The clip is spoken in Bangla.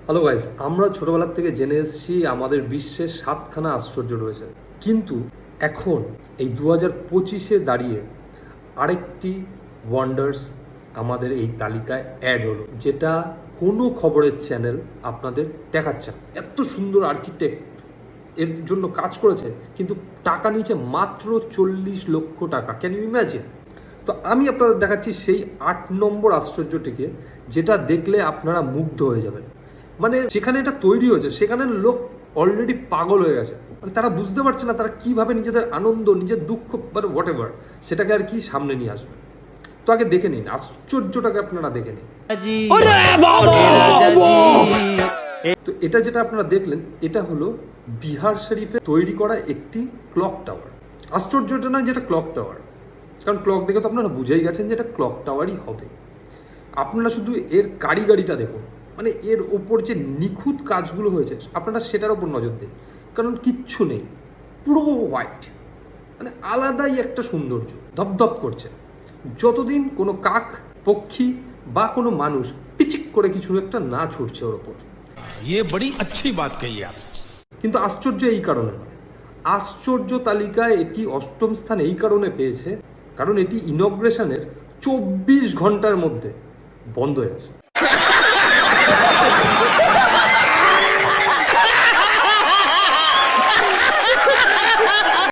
হ্যালো গাইস, আমরা ছোটবেলার থেকে জেনে এসেছি আমাদের বিশ্বের 7খানা আশ্চর্য রয়েছে, কিন্তু এখন এই 2025-এ দাঁড়িয়ে আরেকটি ওয়ান্ডার্স আমাদের এই তালিকায় অ্যাড হলো, যেটা কোনো খবরের চ্যানেল আপনাদের দেখাচ্ছে না। এত সুন্দর আর্কিটেক্ট এর জন্য কাজ করেছে, কিন্তু টাকা নিয়েছে মাত্র 40 লক্ষ টাকা। Can you imagine? তো আমি আপনাদের দেখাচ্ছি সেই 8 নম্বর আশ্চর্যটিকে, যেটা দেখলে আপনারা মুগ্ধ হয়ে যাবেন। মানে যেখানে এটা তৈরি হয়েছে সেখানে লোক অলরেডি পাগল হয়ে গেছে। মানে তারা বুঝতে পারছে না তারা কিভাবে নিজেদের আনন্দ, নিজের দুঃখ, মানে হোয়াট এভার, সেটাকে আর কি সামনে নিয়ে আসবে। তো আগে দেখে নিন আশ্চর্যটাকে, আপনারা দেখে নিন। তো এটা যেটা আপনারা দেখলেন, এটা হলো বিহার শরীফে তৈরি করা একটি ক্লক টাওয়ার। আশ্চর্যটা নয় যেটা ক্লক টাওয়ার, কারণ ক্লক দেখে তো আপনারা বুঝেই গেছেন যে এটা ক্লক টাওয়ারই হবে। আপনারা শুধু এর কারিগরিটা দেখুন, মানে এর ওপর যে নিখুঁত কাজগুলো হয়েছে আপনারা সেটার ওপর নজর দিন, কারণ কিচ্ছু নেই, পুরো হোয়াইট, মানে আলাদাই একটা সৌন্দর্য, ধপধপ করছে। যতদিন কোনো কাক, পক্ষী বা কোনো মানুষ পিচিক করে কিছু একটা না ছুটছে ওর ওপর। ये बड़ी अच्छी बात कही आप। কিন্তু আশ্চর্য এই কারণে নয়, আশ্চর্য তালিকায় এটি 8ম স্থান এই কারণে পেয়েছে কারণ এটি ইনগ্রেশনের 24 ঘন্টার মধ্যে বন্ধ হয়ে গেছে।